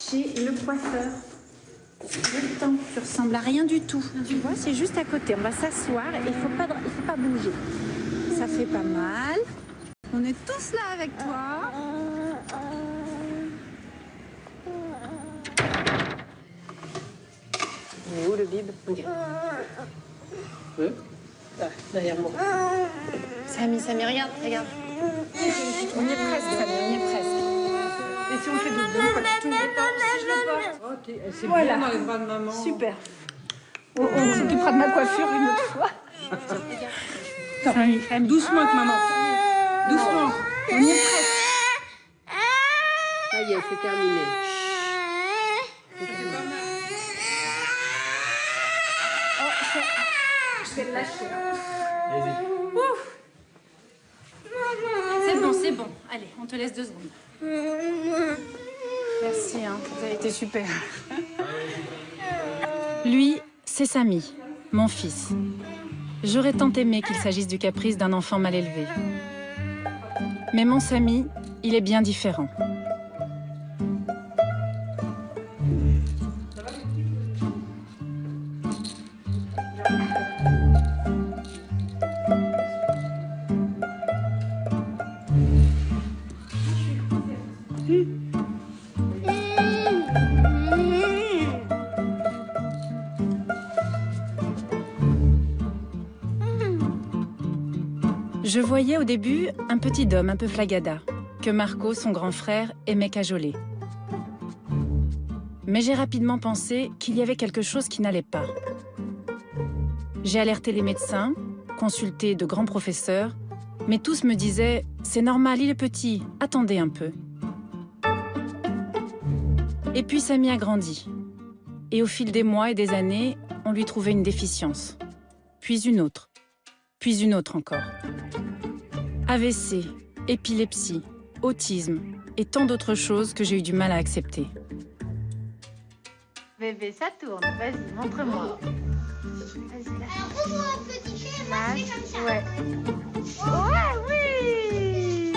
Chez le coiffeur. Le temps, tu ressembles à rien du tout. Tu vois, c'est juste à côté. On va s'asseoir et il faut pas bouger. Ça fait pas mal. On est tous là avec toi. Il est où le bib? Ah, derrière moi. Samy, regarde. On y est presque, Samy, on y est presque. Et si on fait dodo, quand tu tournes les portes, si je le porte. Ok, c'est Voilà. bien dans les bras de maman. Super. On s'occupera de ma coiffure une autre fois. Samy, Doucement avec maman. Doucement. on y est presque. Ça y est, c'est terminé. Je vais le lâcher. Vas-y. Ouf. C'est bon. Allez, on te laisse 2 secondes. Merci, hein. Vous avez été super. Lui, c'est Samy, mon fils. J'aurais tant aimé qu'il s'agisse du caprice d'un enfant mal élevé. Mais mon Samy, il est bien différent. Je voyais au début un petit homme un peu flagada, que Marco, son grand frère, aimait cajoler. Mais j'ai rapidement pensé qu'il y avait quelque chose qui n'allait pas. J'ai alerté les médecins, consulté de grands professeurs, mais tous me disaient « C'est normal, il est petit, attendez un peu ». Et puis Samy a grandi. Et au fil des mois et des années, on lui trouvait une déficience. Puis une autre encore. AVC, épilepsie, autisme et tant d'autres choses que j'ai eu du mal à accepter. Bébé, ça tourne. Vas-y, montre-moi. Vas-y, lâche. Ouais. Ouais, oui.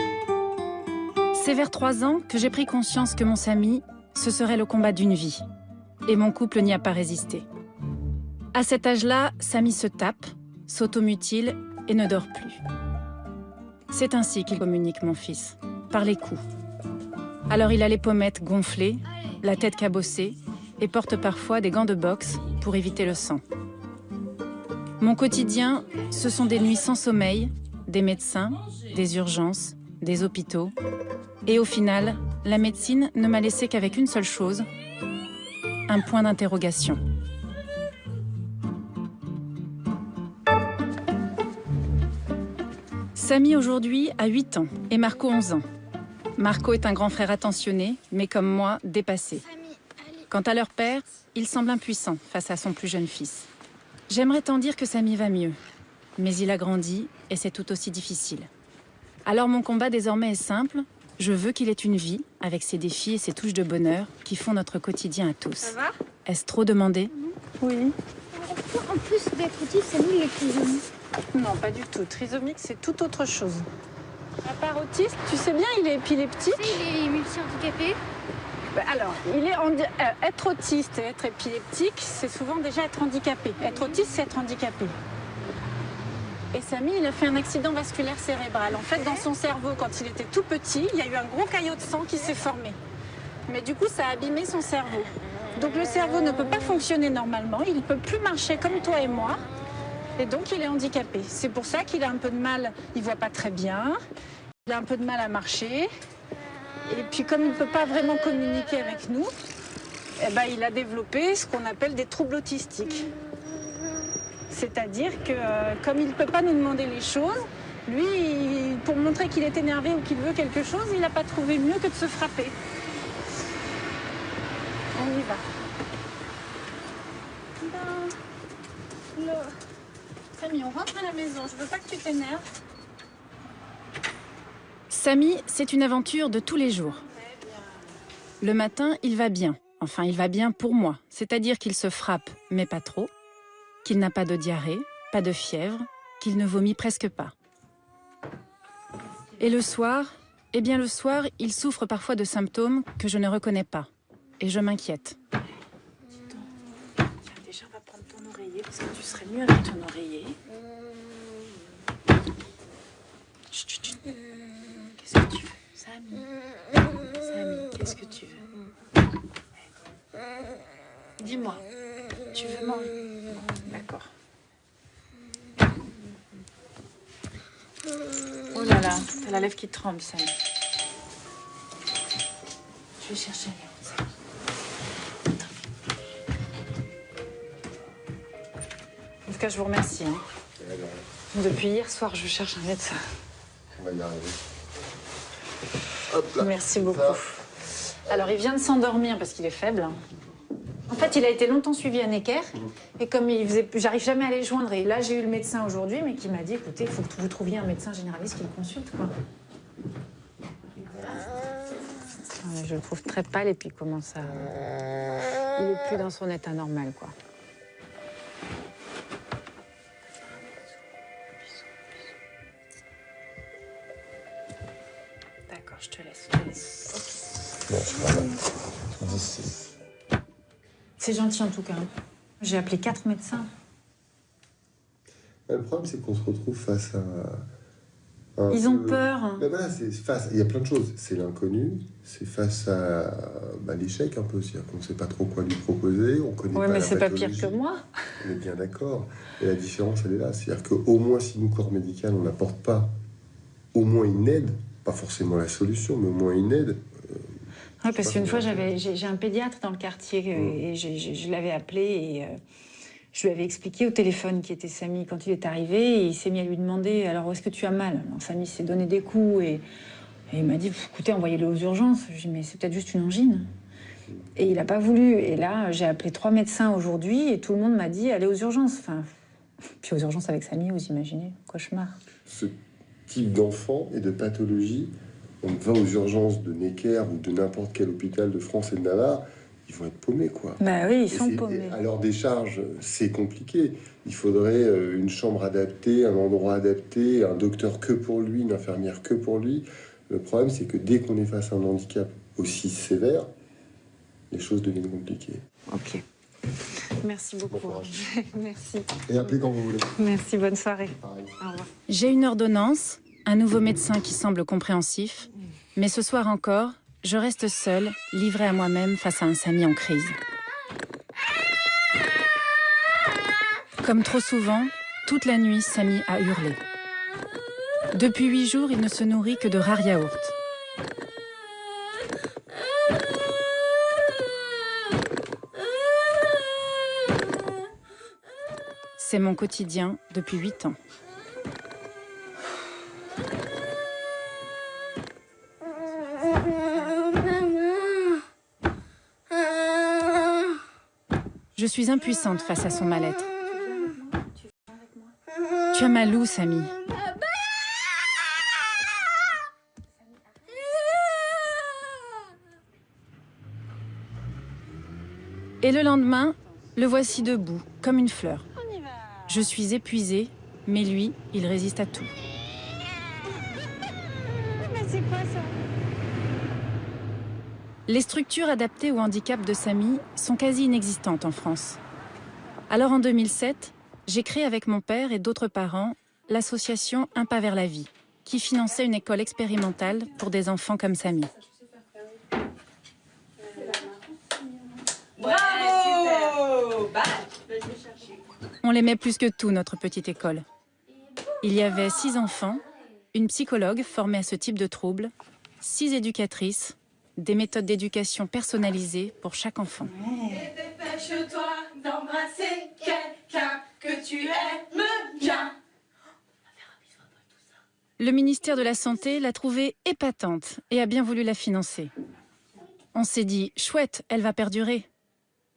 C'est vers 3 ans que j'ai pris conscience que mon Samy, ce serait le combat d'une vie. Et mon couple n'y a pas résisté. À cet âge-là, Samy se tape, s'automutile et ne dort plus. C'est ainsi qu'il communique, mon fils, par les coups. Alors il a les pommettes gonflées, la tête cabossée et porte parfois des gants de boxe pour éviter le sang. Mon quotidien, ce sont des nuits sans sommeil, des médecins, des urgences, des hôpitaux. Et au final, la médecine ne m'a laissé qu'avec une seule chose, un point d'interrogation. Samy aujourd'hui a 8 ans et Marco 11 ans. Marco est un grand frère attentionné, mais comme moi, dépassé. Quant à leur père, il semble impuissant face à son plus jeune fils. J'aimerais tant dire que Samy va mieux, mais il a grandi et c'est tout aussi difficile. Alors mon combat désormais est simple, je veux qu'il ait une vie avec ses défis et ses touches de bonheur qui font notre quotidien à tous. Ça va? Est-ce trop demandé? Oui. En plus d'être autiste, Samy, il est trisomique. Non, pas du tout. Trisomique, c'est tout autre chose. À part autiste, tu sais bien, il est épileptique. Tu sais, il est multi-handicapé. Alors, être autiste et être épileptique, c'est souvent déjà être handicapé. Être autiste, c'est être handicapé. Et Samy, il a fait un accident vasculaire cérébral. En fait, dans son cerveau, quand il était tout petit, il y a eu un gros caillot de sang qui s'est formé. Mais du coup, ça a abîmé son cerveau. Donc le cerveau ne peut pas fonctionner normalement, il ne peut plus marcher comme toi et moi. Et donc, il est handicapé. C'est pour ça qu'il a un peu de mal, il ne voit pas très bien, il a un peu de mal à marcher. Et puis, comme il ne peut pas vraiment communiquer avec nous, eh ben, il a développé ce qu'on appelle des troubles autistiques. C'est-à-dire que, comme il ne peut pas nous demander les choses, lui, pour montrer qu'il est énervé ou qu'il veut quelque chose, il n'a pas trouvé mieux que de se frapper. On y va. Samy, on rentre à la maison, je veux pas que tu t'énerves. Samy, c'est une aventure de tous les jours. Le matin, il va bien. Enfin, il va bien pour moi. C'est-à-dire qu'il se frappe, mais pas trop. Qu'il n'a pas de diarrhée, pas de fièvre, qu'il ne vomit presque pas. Et le soir, eh bien le soir, il souffre parfois de symptômes que je ne reconnais pas. et je m'inquiète. Tiens, déjà, on va prendre ton oreiller parce que tu serais mieux avec ton oreiller. Chut, chut, chut. Qu'est-ce que tu veux, Samy? Samy, qu'est-ce que tu veux? Dis-moi, tu veux manger? D'accord. Oh là là, t'as la lèvre qui tremble, Samy. Je vais chercher un médecin. En tout cas, je vous remercie. Depuis hier soir, je cherche un médecin. On va y arriver. Hop là. Merci beaucoup. Alors, il vient de s'endormir parce qu'il est faible. En fait, il a été longtemps suivi à Necker. Et comme j'arrive jamais à les joindre. Et là, j'ai eu le médecin aujourd'hui, mais qui m'a dit, écoutez, il faut que vous trouviez un médecin généraliste qui le consulte, quoi. Je le trouve très pâle et puis il commence à... Il est plus dans son état normal, quoi. D'accord, je te laisse. Non, je sais pas. 10. C'est gentil en tout cas. J'ai appelé 4 médecins. Le problème, c'est qu'on se retrouve face à... Ils ont peur. Ben voilà, il y a plein de choses. C'est l'inconnu, c'est face à l'échec un peu. C'est-à-dire qu'on ne sait pas trop quoi lui proposer, on connaît pas la pathologie. Oui, mais c'est pas pire que moi. On est bien d'accord. Et la différence, elle est là. C'est-à-dire qu'au moins, si nous, corps médical, on n'apporte pas au moins une aide, pas forcément la solution, mais au moins une aide. Oui, parce qu'une fois, j'ai un pédiatre dans le quartier et je l'avais appelé et je lui avais expliqué au téléphone qui était Samy quand il est arrivé et il s'est mis à lui demander « Alors, où est-ce que tu as mal ?» Alors, Samy s'est donné des coups et il m'a dit « Écoutez, envoyez-le aux urgences. » Je lui ai dit « Mais c'est peut-être juste une angine. » Et il n'a pas voulu. Et là, j'ai appelé 3 médecins aujourd'hui et tout le monde m'a dit « Allez aux urgences. » Enfin, puis aux urgences avec Samy, vous imaginez, cauchemar. Ce type d'enfant et de pathologie, on va aux urgences de Necker ou de n'importe quel hôpital de France et de Navarre, ils vont être paumés, quoi. Bah oui, ils sont paumés. À leur décharge, c'est compliqué. Il faudrait une chambre adaptée, un endroit adapté, un docteur que pour lui, une infirmière que pour lui. Le problème, c'est que dès qu'on est face à un handicap aussi sévère, les choses deviennent compliquées. Ok. Merci beaucoup. Bon courage. Merci. Et appelez quand vous voulez. Merci, bonne soirée. Pareil. Au revoir. J'ai une ordonnance, un nouveau médecin qui semble compréhensif, mais ce soir encore, je reste seule, livrée à moi-même face à un Samy en crise. Comme trop souvent, toute la nuit, Samy a hurlé. Depuis 8 jours, il ne se nourrit que de rares yaourts. C'est mon quotidien depuis 8 ans. Je suis impuissante face à son mal-être. Tu as mal où, Samy? Et le lendemain, le voici debout, comme une fleur. Je suis épuisée, mais lui, il résiste à tout. Mais c'est quoi ça? Les structures adaptées au handicap de Samy sont quasi inexistantes en France. Alors en 2007, j'ai créé avec mon père et d'autres parents l'association Un pas vers la vie, qui finançait une école expérimentale pour des enfants comme Samy. Bravo! On l'aimait plus que tout, notre petite école. Il y avait 6 enfants, une psychologue formée à ce type de troubles, 6 éducatrices, des méthodes d'éducation personnalisées pour chaque enfant. Et dépêche-toi d'embrasser quelqu'un que tu aimes bien. Le ministère de la Santé l'a trouvée épatante et a bien voulu la financer. On s'est dit, chouette, elle va perdurer.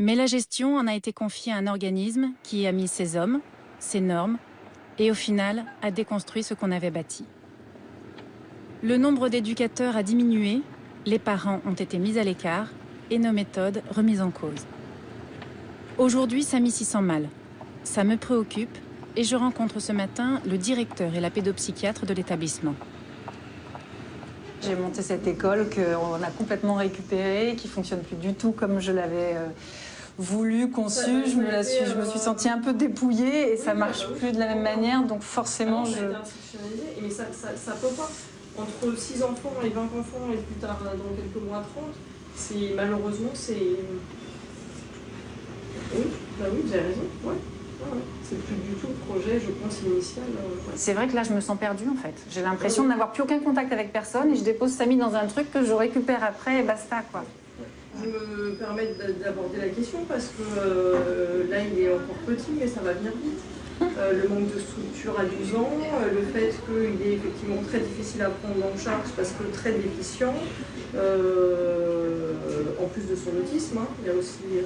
Mais la gestion en a été confiée à un organisme qui a mis ses hommes, ses normes, et au final a déconstruit ce qu'on avait bâti. Le nombre d'éducateurs a diminué, les parents ont été mis à l'écart et nos méthodes remises en cause. Aujourd'hui, Samy s'y sent mal. Ça me préoccupe et je rencontre ce matin le directeur et la pédopsychiatre de l'établissement. J'ai monté cette école qu'on a complètement récupérée, qui fonctionne plus du tout comme je l'avais voulu, conçu. Je me suis sentie un peu dépouillée et ça marche plus de la même manière. Donc forcément, Ça a été institutionnalisé, mais ça peut pas. Entre 6 enfants et 20 enfants et plus tard, dans quelques mois, 30, malheureusement, c'est... Oui, bah oui, vous avez raison. Ouais. C'est plus du tout le projet, je pense, initial. Ouais. C'est vrai que là, je me sens perdue, en fait. J'ai l'impression de n'avoir plus aucun contact avec personne et je dépose Samy dans un truc que je récupère après et basta, quoi. Je me permets d'aborder la question parce que là, il est encore petit, mais ça va venir vite. Le manque de structure à 12 ans, le fait qu'il est effectivement très difficile à prendre en charge parce que très déficient, en plus de son autisme, hein, il y a aussi plus les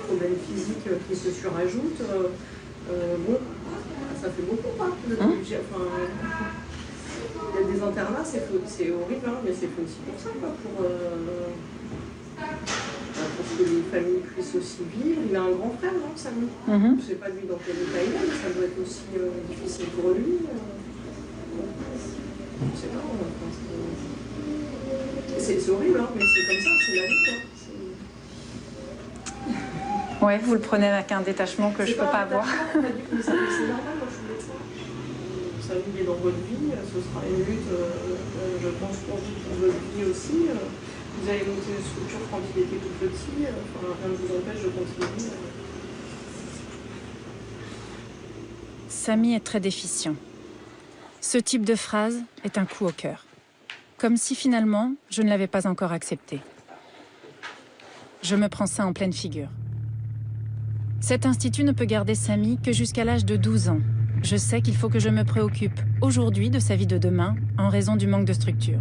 problèmes physiques qui se surajoutent. Bon, ça fait beaucoup, hein, il y a des internats, c'est horrible, hein, mais c'est fait aussi pour ça, quoi, pour que les familles puissent aussi vivre. Il a un grand frère, non, Samy? Je ne sais pas lui dans quel état il est, mais ça doit être aussi difficile pour lui. Je ne sais pas. C'est horrible, hein, mais c'est comme ça, c'est la vie, quoi. Ouais, vous le prenez avec un détachement que je ne peux pas avoir. C'est normal, moi je voulais ça. Samy est dans votre vie, ce sera une lutte, je pense, pour votre vie aussi. Vous avez monté une structure quand il était tout petit, rien ne vous empêche de continuer. Samy est très déficient. Ce type de phrase est un coup au cœur. Comme si finalement, je ne l'avais pas encore accepté. Je me prends ça en pleine figure. Cet institut ne peut garder Samy que jusqu'à l'âge de 12 ans. Je sais qu'il faut que je me préoccupe aujourd'hui de sa vie de demain en raison du manque de structure.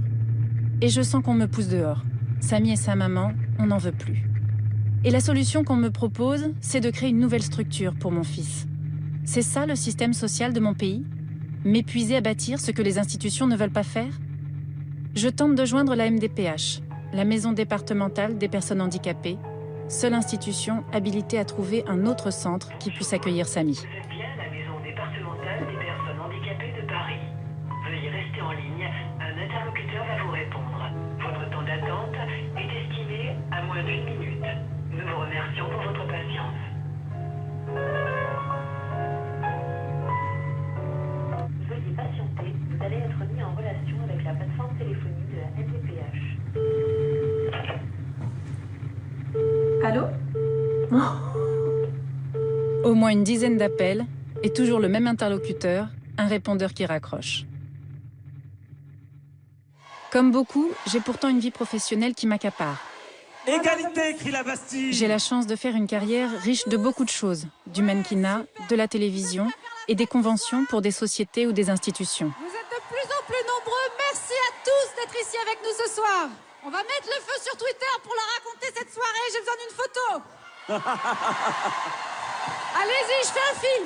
Et je sens qu'on me pousse dehors. Samy et sa maman, on n'en veut plus. Et la solution qu'on me propose, c'est de créer une nouvelle structure pour mon fils. C'est ça le système social de mon pays? M'épuiser à bâtir ce que les institutions ne veulent pas faire? Je tente de joindre la MDPH, la Maison départementale des personnes handicapées, seule institution habilitée à trouver un autre centre qui puisse accueillir Samy. Vous êtes bien la Maison départementale des personnes handicapées de Paris. Veuillez rester en ligne, un interlocuteur va vous répondre. Votre temps d'attente est estimé à moins d'1 minute. Nous vous remercions pour votre patience. Veuillez patienter, vous allez être mis en relation avec la plateforme téléphonique de la MDPH. Allô? Au moins une dizaine d'appels et toujours le même interlocuteur, un répondeur qui raccroche. Comme beaucoup, j'ai pourtant une vie professionnelle qui m'accapare. Égalité, crie la Bastille. J'ai la chance de faire une carrière riche de beaucoup de choses, du mannequinat, de la télévision et des conventions pour des sociétés ou des institutions. Vous êtes de plus en plus nombreux. Merci à tous d'être ici avec nous ce soir. On va mettre le feu sur Twitter pour la raconter cette soirée. J'ai besoin d'une photo. Allez-y, je fais un film.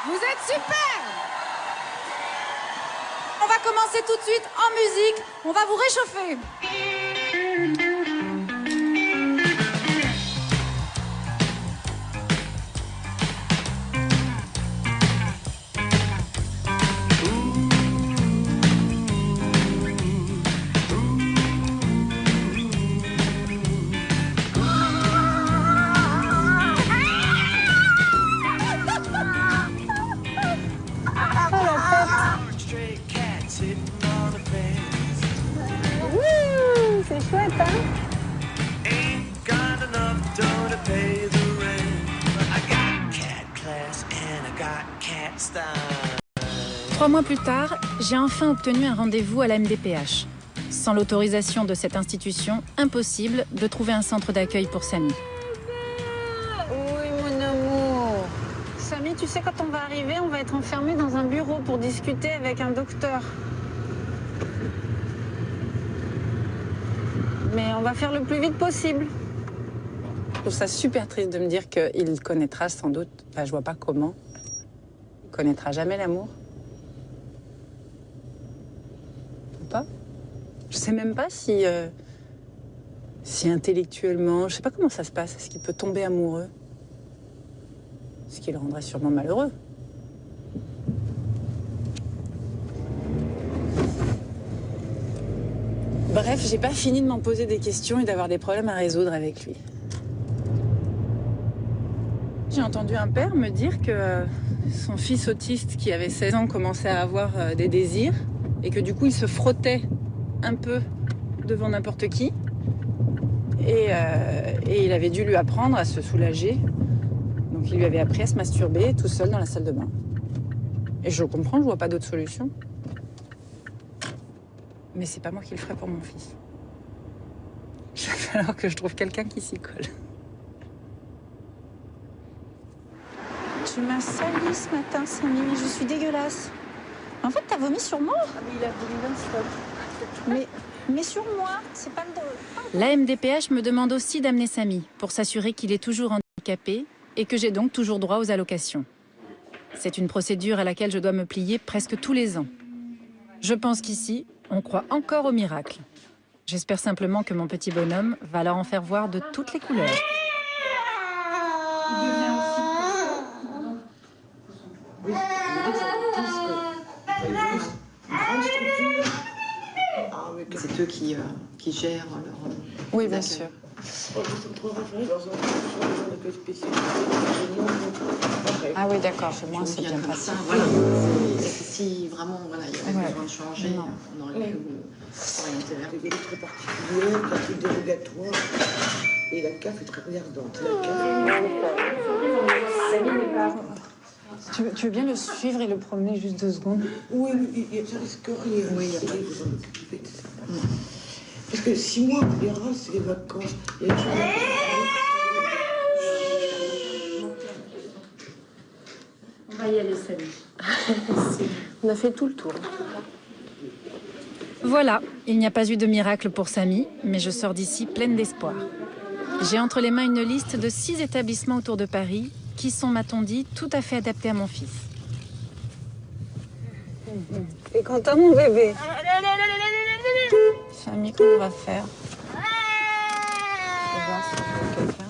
Vous êtes super. On va commencer tout de suite en musique. On va vous réchauffer. C'est chouette, hein? Trois mois plus tard, j'ai enfin obtenu un rendez-vous à la MDPH. Sans l'autorisation de cette institution, impossible de trouver un centre d'accueil pour Samy. Oui, mon amour. Samy, tu sais, quand on va arriver, on va être enfermé dans un bureau pour discuter avec un docteur. Mais on va faire le plus vite possible. Je trouve ça super triste de me dire qu'il connaîtra sans doute, enfin je vois pas comment, il connaîtra jamais l'amour. Ou pas. Je sais même pas si intellectuellement, je sais pas comment ça se passe, est-ce qu'il peut tomber amoureux? Ce qui le rendrait sûrement malheureux. Bref, j'ai pas fini de m'en poser des questions et d'avoir des problèmes à résoudre avec lui. J'ai entendu un père me dire que son fils autiste qui avait 16 ans commençait à avoir des désirs et que du coup il se frottait un peu devant n'importe qui et il avait dû lui apprendre à se soulager. Donc il lui avait appris à se masturber tout seul dans la salle de bain. Et je le comprends, je vois pas d'autre solution. Mais c'est pas moi qui le ferai pour mon fils. Il va falloir que je trouve quelqu'un qui s'y colle. Tu m'as sali ce matin, Samy, mais je suis dégueulasse. En fait, t'as vomi sur moi. Ah, mais il a vomi non-stop. Mais sur moi, c'est pas le drôle. La MDPH me demande aussi d'amener Samy pour s'assurer qu'il est toujours handicapé et que j'ai donc toujours droit aux allocations. C'est une procédure à laquelle je dois me plier presque tous les ans. Je pense qu'ici, on croit encore au miracle. J'espère simplement que mon petit bonhomme va leur en faire voir de toutes les couleurs. C'est eux qui gèrent leur... Oui, bien sûr. Ah oui, d'accord, chez moi c'est bien pratique. Voilà. Si vraiment il y avait besoin de changer, on aurait pu orienter vers des très particuliers, la truc dérogatoire, et la CAF est très regardante. Tu veux bien le suivre et le promener juste 2 secondes? Oui, ça risque rien. Oui, il y a pas de vous en occuper de ça. Parce que 6 mois, on verra, c'est les vacances. Il y a des choses On va y aller, Samy. On a fait tout le tour. Voilà, il n'y a pas eu de miracle pour Samy, mais je sors d'ici pleine d'espoir. J'ai entre les mains une liste de 6 établissements autour de Paris qui sont, m'a-t-on dit, tout à fait adaptés à mon fils. T'es content, mon bébé? Samy, comment on va faire? On va voir si je vois quelqu'un.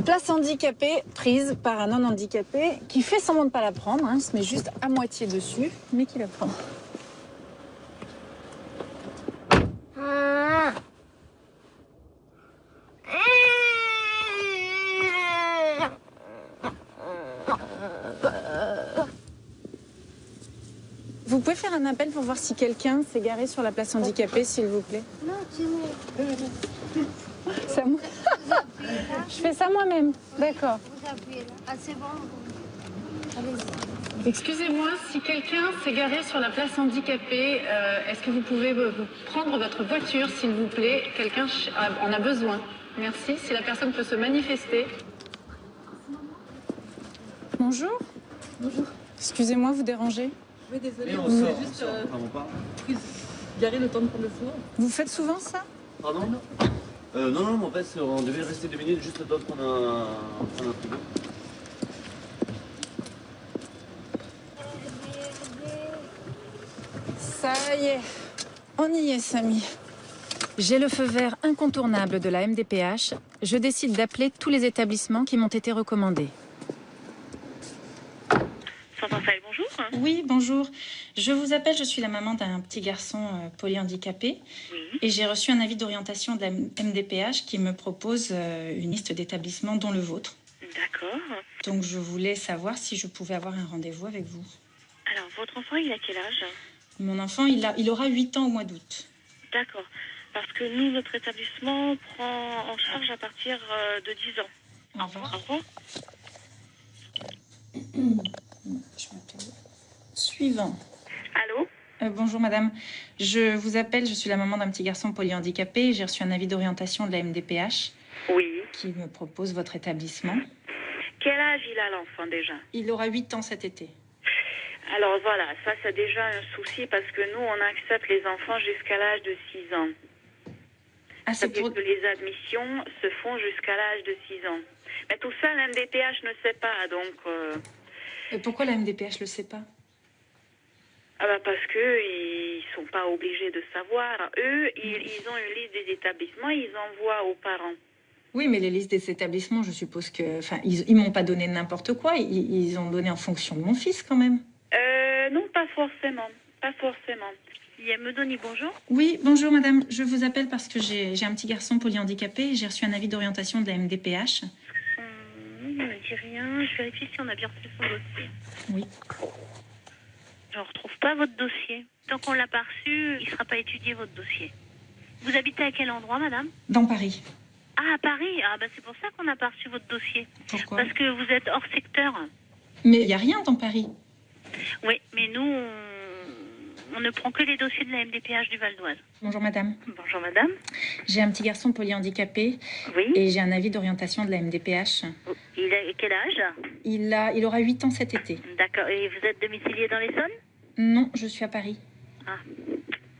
Place handicapée prise par un non-handicapé qui fait semblant de pas la prendre, il se met juste à moitié dessus, mais qui la prend. Vous pouvez faire un appel pour voir si quelqu'un s'est garé sur la place handicapée, s'il vous plaît? Non, c'est moi. C'est à moi. Je fais ça moi-même. D'accord. Vous appuyez là. Ah, c'est bon. Allez-y. Excusez-moi, si quelqu'un s'est garé sur la place handicapée, est-ce que vous pouvez prendre votre voiture, s'il vous plaît? Quelqu'un en a besoin. Merci. Si la personne peut se manifester. Bonjour. Bonjour. Excusez-moi, vous dérangez? Oui, désolée, on voulait juste garer le temps de prendre le four. Vous faites souvent ça? Pardon? Non, mais en fait, on devait rester 2 minutes juste le temps de prendre un frigo. Ça y est, on y est, Samy. J'ai le feu vert incontournable de la MDPH. Je décide d'appeler tous les établissements qui m'ont été recommandés. Bonjour. Oui, bonjour. Je vous appelle, je suis la maman d'un petit garçon polyhandicapé. Oui. Et j'ai reçu un avis d'orientation de la MDPH qui me propose une liste d'établissements dont le vôtre. D'accord. Donc je voulais savoir si je pouvais avoir un rendez-vous avec vous. Alors, votre enfant, il a quel âge? Mon enfant, il aura 8 ans au mois d'août. D'accord. Parce que nous, notre établissement prend en charge à partir de 10 ans. Au revoir. Au revoir. Suivant. Allô? Bonjour madame, je vous appelle, je suis la maman d'un petit garçon polyhandicapé. J'ai reçu un avis d'orientation de la MDPH. Oui. Qui me propose votre établissement. Quel âge il a l'enfant déjà? Il aura 8 ans cet été. Alors voilà, ça c'est déjà un souci parce que nous on accepte les enfants jusqu'à l'âge de 6 ans. Ah, c'est pour... que les admissions se font jusqu'à l'âge de 6 ans. Mais tout ça, la MDPH ne sait pas, donc... Et pourquoi la MDPH le sait pas? Ah bah parce qu'ils sont pas obligés de savoir. Eux, ils ont une liste des établissements, ils envoient aux parents. Oui, mais les listes des établissements, je suppose que... Enfin, ils m'ont pas donné n'importe quoi, ils ont donné en fonction de mon fils quand même. Non, pas forcément. Pas forcément. Meudoni, bonjour. Oui, bonjour madame. Je vous appelle parce que j'ai un petit garçon polyhandicapé et j'ai reçu un avis d'orientation de la MDPH. Il ne me dit rien. Je vérifie si on a bien reçu son dossier. Oui. Je ne retrouve pas votre dossier. Tant qu'on ne l'a pas reçu, il ne sera pas étudié, votre dossier. Vous habitez à quel endroit, madame? Dans Paris. Ah, à Paris. Ah, bah c'est pour ça qu'on n'a pas reçu votre dossier. Pourquoi? Parce que vous êtes hors secteur. Mais il n'y a rien dans Paris. Oui, mais nous, on ne prend que les dossiers de la MDPH du Val d'Oise. Bonjour madame. Bonjour madame. J'ai un petit garçon polyhandicapé. Oui. Et j'ai un avis d'orientation de la MDPH. Il a quel âge? Il aura 8 ans cet été. D'accord. Et vous êtes domicilié dans l'Essonne? Non, je suis à Paris. Ah.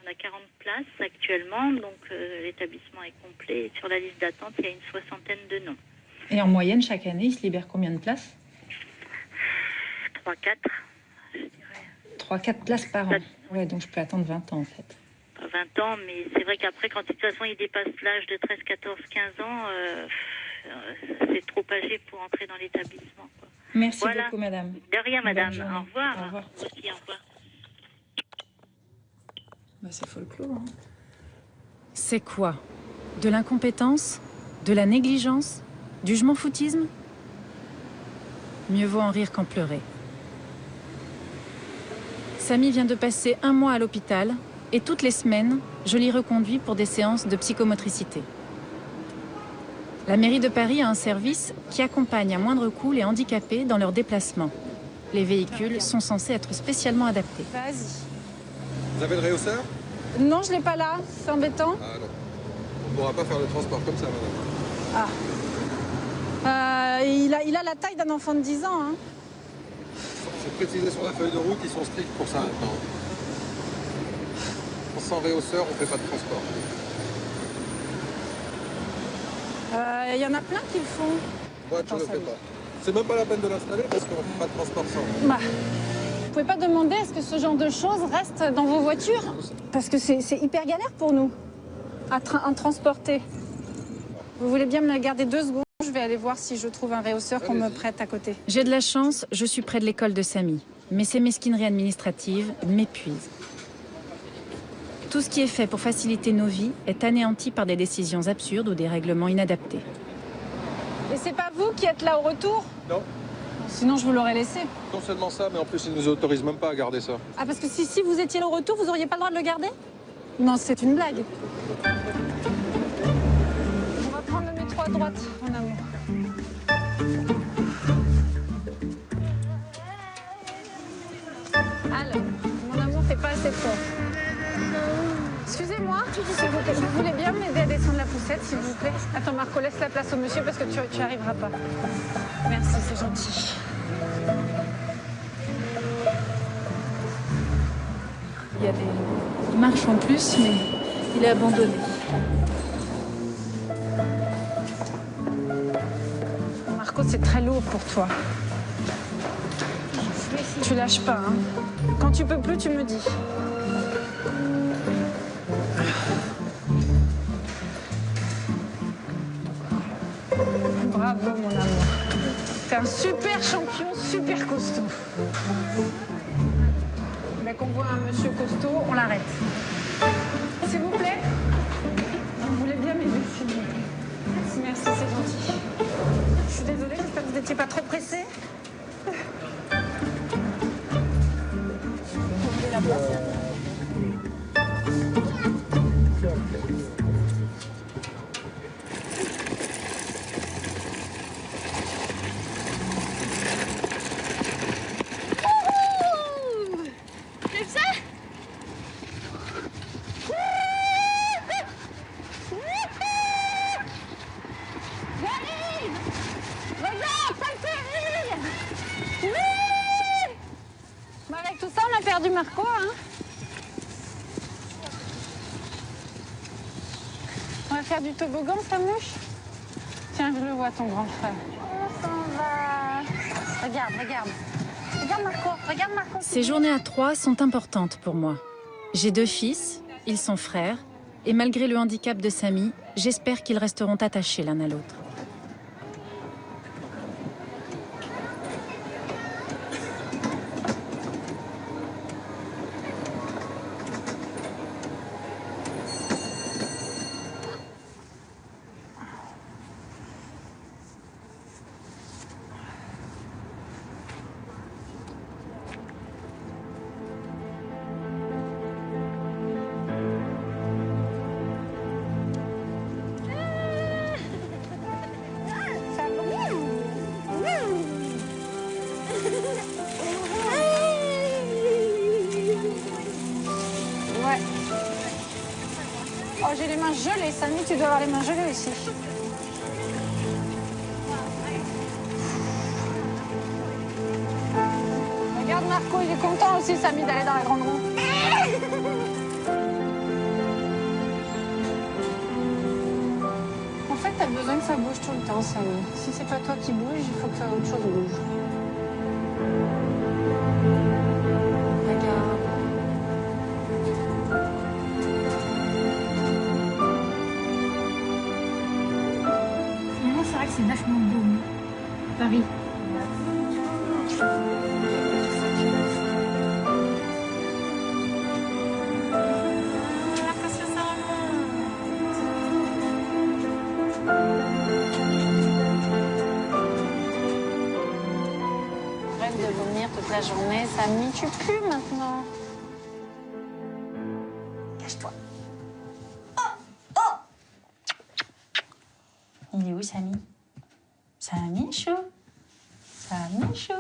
On a 40 places actuellement, donc l'établissement est complet. Et sur la liste d'attente, il y a une 60aine de noms. Et en moyenne, chaque année, il se libère combien de places? 3-4. 3-4 places par an. Ouais, donc je peux attendre 20 ans en fait. 20 ans, mais c'est vrai qu'après, quand de toute façon il dépasse l'âge de 13, 14, 15 ans, c'est trop âgé pour entrer dans l'établissement. Merci voilà. beaucoup, madame. De rien, madame. Au revoir. Au revoir. Vous aussi, au revoir. Bah, c'est folklore. Hein. C'est quoi? De l'incompétence? De la négligence? Du je m'en foutisme? Mieux vaut en rire qu'en pleurer. Samy vient de passer 1 mois à l'hôpital et toutes les semaines, je l'y reconduis pour des séances de psychomotricité. La mairie de Paris a un service qui accompagne à moindre coût les handicapés dans leurs déplacements. Les véhicules sont censés être spécialement adaptés. Vas-y. Vous avez le réhausseur? Non, je l'ai pas là. C'est embêtant. Ah non. On ne pourra pas faire le transport comme ça, madame. Ah. Il a la taille d'un enfant de 10 ans. Hein. C'est précisé sur la feuille de route, ils sont stricts pour ça maintenant. Sans réhausseur, on ne fait pas de transport. Il y en a plein qui le font. Moi, je ne le fais pas. C'est même pas la peine de l'installer parce qu'on ne fait pas de transport sans. Bah, vous pouvez pas demander à ce que ce genre de choses reste dans vos voitures? Parce que c'est hyper galère pour nous à transporter. Vous voulez bien me la garder 2 secondes? Je vais aller voir si je trouve un réhausseur qu'on me prête à côté. J'ai de la chance, je suis près de l'école de Samy. Mais ces mesquineries administratives m'épuisent. Tout ce qui est fait pour faciliter nos vies est anéanti par des décisions absurdes ou des règlements inadaptés. Et c'est pas vous qui êtes là au retour? Non. Sinon, je vous l'aurais laissé. Non seulement ça, mais en plus, ils ne nous autorisent même pas à garder ça. Ah, parce que si vous étiez là au retour, vous auriez pas le droit de le garder? Non, c'est une blague. On va prendre le métro à droite, mon amour. Alors, mon amour, t'es pas assez fort. Excusez-moi, vous voulez bien m'aider à descendre la poussette, s'il vous plaît? Attends, Marco, laisse la place au monsieur parce que tu arriveras pas. Merci, c'est gentil. Il y a des marches en plus, mais il est abandonné. Marco, c'est très lourd pour toi. Tu lâches pas, hein. Quand tu peux plus, tu me dis. Bravo, mon amour. T'es un super champion, super costaud. Dès qu'on voit un monsieur costaud, on l'arrête. S'il vous plaît. Vous voulez bien m'aider, s'il vous plaît. Merci, c'est gentil. Je suis désolée, j'espère que vous n'étiez pas trop pressé. La place. Du Marco, hein. On va faire du toboggan, Samouche. Tiens, je le vois, ton grand frère. On s'en va. Regarde, regarde. Regarde Marco, regarde Marco. Ces journées à 3 sont importantes pour moi. J'ai 2 fils, ils sont frères, et malgré le handicap de Samy, j'espère qu'ils resteront attachés l'un à l'autre. Oh, j'ai les mains gelées. Samy, tu dois avoir les mains gelées aussi. Regarde Marco, il est content aussi, Samy, d'aller dans la grande roue. En fait, t'as besoin que ça bouge tout le temps, Samy. Si c'est pas toi qui bouge, il faut que autre chose bouge. Regarde. Finalement, c'est vrai que c'est vachement beau, Paris. Arrête de vomir toute la journée, Samy, tu pues maintenant. Cache-toi. Il est où, Samy? Samichou. Samichou.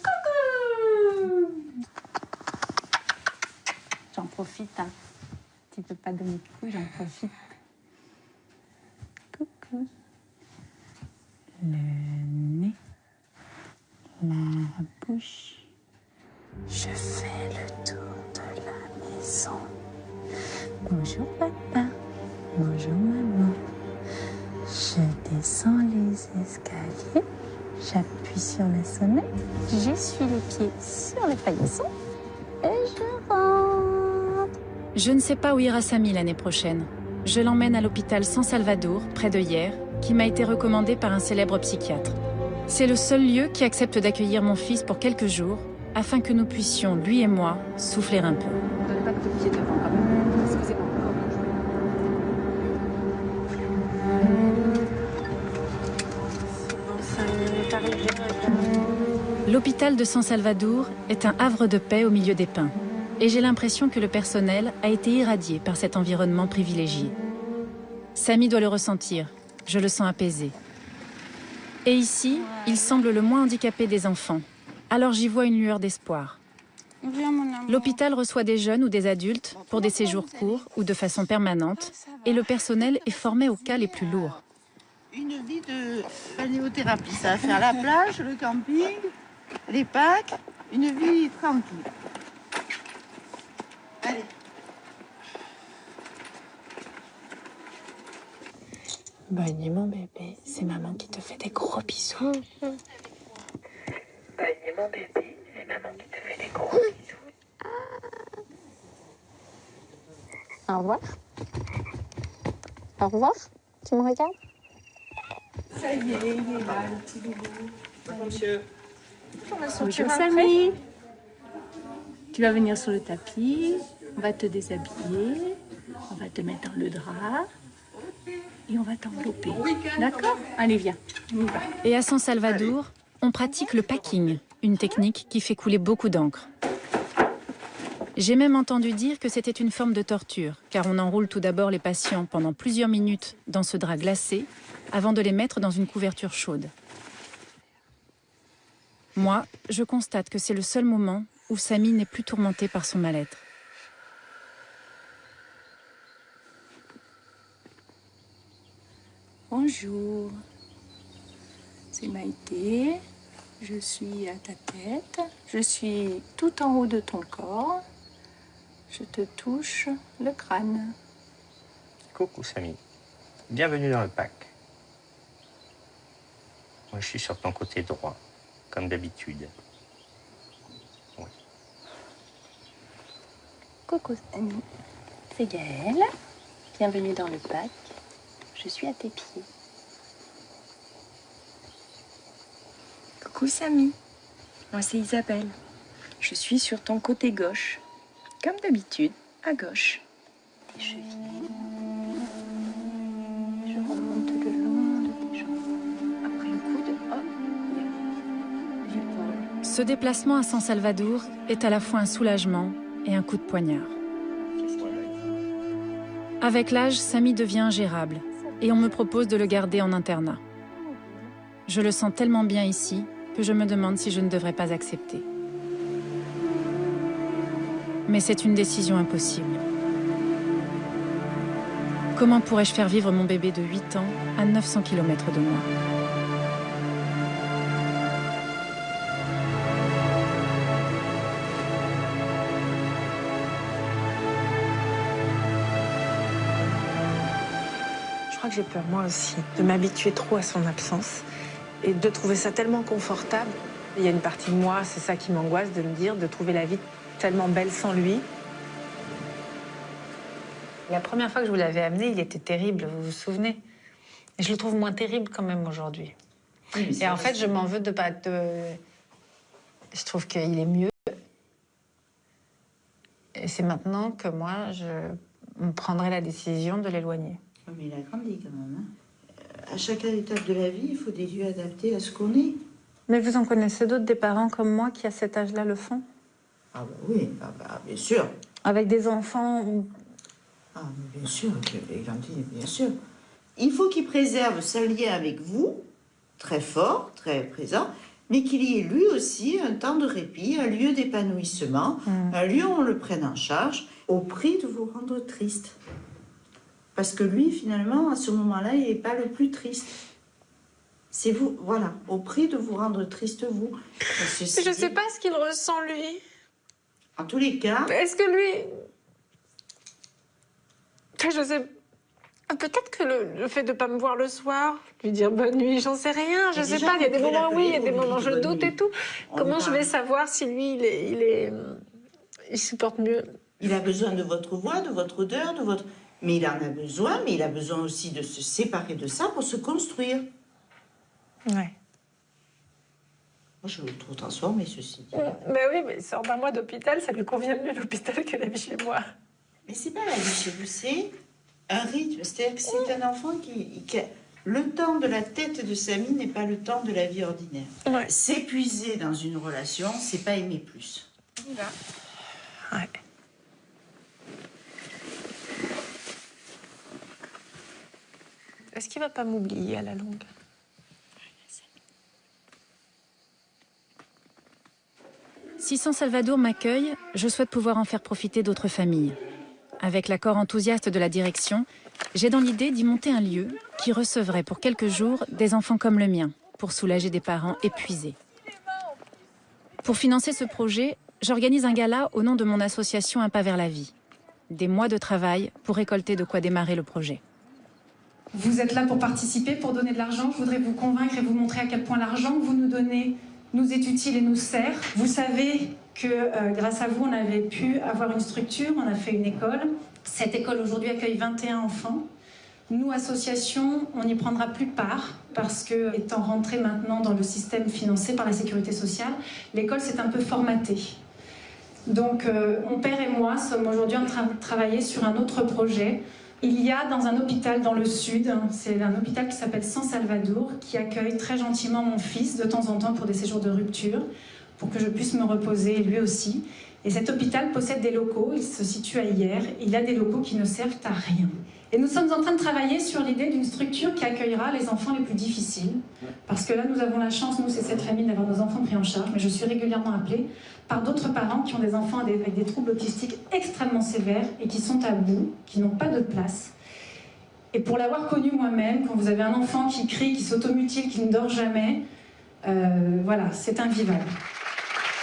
Coucou. J'en profite, hein. Tu peux pas donner de coups, j'en profite. Coucou. Le nez. La bouche. Je fais le tour de la maison. Bonjour papa. Bonjour maman. Je descends les escaliers. J'appuie sur la sonnette. J'essuie les pieds sur le paillasson. Et je rentre. Je ne sais pas où ira Samy l'année prochaine. Je l'emmène à l'hôpital San Salvador, près de Hyères, qui m'a été recommandé par un célèbre psychiatre. C'est le seul lieu qui accepte d'accueillir mon fils pour quelques jours, afin que nous puissions, lui et moi, souffler un peu. Ne donnez pas de coups de pied devant, quand même. Excusez-moi. L'hôpital de San Salvador est un havre de paix au milieu des pins. Et j'ai l'impression que le personnel a été irradié par cet environnement privilégié. Samy doit le ressentir. Je le sens apaisé. Et ici, il semble le moins handicapé des enfants. Alors j'y vois une lueur d'espoir. L'hôpital reçoit des jeunes ou des adultes pour des séjours courts ou de façon permanente. Et le personnel est formé aux cas les plus lourds. Une vie de balnéothérapie, ça va faire la plage, le camping, les Pâques, une vie tranquille. Allez. Bonne nuit mon bébé, c'est maman qui te fait des gros bisous. Bonne nuit mon bébé, c'est maman qui te fait des gros bisous. Au revoir. Au revoir. Tu me regardes? Ça y est, il est là, le petit boubou. Bonjour monsieur. Bonjour Samy. Tu vas venir sur le tapis, on va te déshabiller, on va te mettre dans le drap et on va t'envelopper. D'accord? Allez, viens, on y va. Et à San Salvador, on pratique le packing, une technique qui fait couler beaucoup d'encre. J'ai même entendu dire que c'était une forme de torture, car on enroule tout d'abord les patients pendant plusieurs minutes dans ce drap glacé, avant de les mettre dans une couverture chaude. Moi, je constate que c'est le seul moment où Samy n'est plus tourmenté par son mal-être. Bonjour, c'est Maïté, je suis à ta tête, je suis tout en haut de ton corps, je te touche le crâne. Coucou Samy, bienvenue dans le pack. Moi je suis sur ton côté droit, comme d'habitude. Oui. Coucou Samy, c'est Gaëlle, bienvenue dans le pack, je suis à tes pieds. Coucou Samy, moi c'est Isabelle. Je suis sur ton côté gauche, comme d'habitude, à gauche. Tes chevilles. Je remonte le long de tes jambes. Après le coude, hop, l'épaule. Ce déplacement à San Salvador est à la fois un soulagement et un coup de poignard. Avec l'âge, Samy devient ingérable et on me propose de le garder en internat. Je le sens tellement bien ici que je me demande si je ne devrais pas accepter. Mais c'est une décision impossible. Comment pourrais-je faire vivre mon bébé de 8 ans à 900 km de moi? Je crois que j'ai peur, moi aussi, de m'habituer trop à son absence et de trouver ça tellement confortable. Il y a une partie de moi, c'est ça qui m'angoisse, de me dire, de trouver la vie tellement belle sans lui. La première fois que je vous l'avais amené, il était terrible, vous vous souvenez? Et je le trouve moins terrible quand même aujourd'hui. Oui, et en fait, je m'en veux de pas... Je trouve qu'il est mieux. Et c'est maintenant que moi, je prendrai la décision de l'éloigner. Mais il a grandi quand même. À chaque étape de la vie, il faut des lieux adaptés à ce qu'on est. Mais vous en connaissez d'autres, des parents comme moi, qui à cet âge-là le font? Ah bah oui, bien sûr. Avec des enfants Ah, mais bien sûr, bien sûr. Il faut qu'il préserve ce lien avec vous, très fort, très présent, mais qu'il y ait lui aussi un temps de répit, un lieu d'épanouissement, un lieu où on le prenne en charge, au prix de vous rendre triste. Parce que lui, finalement, à ce moment-là, il n'est pas le plus triste. C'est vous, voilà, au prix de vous rendre triste, vous. Je ne sais pas ce qu'il ressent, lui. En tous les cas... Est-ce que lui... Je sais... Peut-être que le fait de ne pas me voir le soir, lui dire bonne nuit, j'en sais rien, je sais pas. Il y a des moments, oui, il y a des moments où je doute et tout. Comment je vais savoir si lui, il supporte mieux? Il a besoin de votre voix, de votre odeur, de votre... Mais il en a besoin, mais il a besoin aussi de se séparer de ça pour se construire. Ouais. Moi, je le trouve transformé, ceci dit. Mais oui, mais il sort d'un mois d'hôpital, ça lui convient mieux l'hôpital que la vie chez moi. Mais c'est pas la vie chez vous, c'est un rythme. C'est-à-dire que c'est un enfant qui a... Le temps de la tête de Samy n'est pas le temps de la vie ordinaire. Ouais. S'épuiser dans une relation, c'est pas aimer plus. Ouais. Est-ce qu'il va pas m'oublier à la longue? Si San Salvador m'accueille, je souhaite pouvoir en faire profiter d'autres familles. Avec l'accord enthousiaste de la direction, j'ai dans l'idée d'y monter un lieu qui recevrait pour quelques jours des enfants comme le mien, pour soulager des parents épuisés. Pour financer ce projet, j'organise un gala au nom de mon association Un pas vers la vie. Des mois de travail pour récolter de quoi démarrer le projet. Vous êtes là pour participer, pour donner de l'argent. Je voudrais vous convaincre et vous montrer à quel point l'argent que vous nous donnez nous est utile et nous sert. Vous savez que grâce à vous, on avait pu avoir une structure, on a fait une école. Cette école aujourd'hui accueille 21 enfants. Nous, association, on n'y prendra plus part parce que, étant rentré maintenant dans le système financé par la Sécurité sociale, l'école s'est un peu formatée. Donc, mon père et moi sommes aujourd'hui en train de travailler sur un autre projet. Il y a dans un hôpital dans le sud, c'est un hôpital qui s'appelle San Salvador, qui accueille très gentiment mon fils de temps en temps pour des séjours de rupture, pour que je puisse me reposer lui aussi. Et cet hôpital possède des locaux, il se situe à Hyères, il a des locaux qui ne servent à rien. Et nous sommes en train de travailler sur l'idée d'une structure qui accueillera les enfants les plus difficiles. Parce que là, nous avons la chance, nous, c'est cette famille, d'avoir nos enfants pris en charge, mais je suis régulièrement appelée par d'autres parents qui ont des enfants avec des troubles autistiques extrêmement sévères et qui sont à bout, qui n'ont pas de place. Et pour l'avoir connu moi-même, quand vous avez un enfant qui crie, qui s'automutile, qui ne dort jamais, voilà, c'est invivable.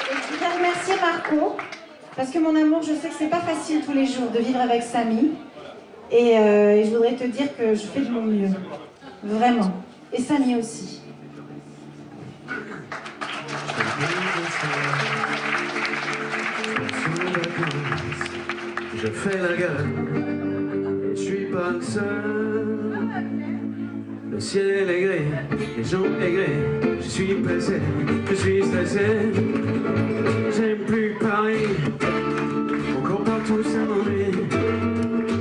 Et je voudrais remercier Marco, parce que mon amour, je sais que c'est pas facile tous les jours de vivre avec Samy. Et je voudrais te dire que je fais de mon mieux. Vraiment. Et Samy aussi. Je fais la gueule, et je suis pas le seul. Le ciel est gris, les gens aigris. Je suis pressé, je suis stressé. J'aime plus Paris, encore partout ça m'ennuie.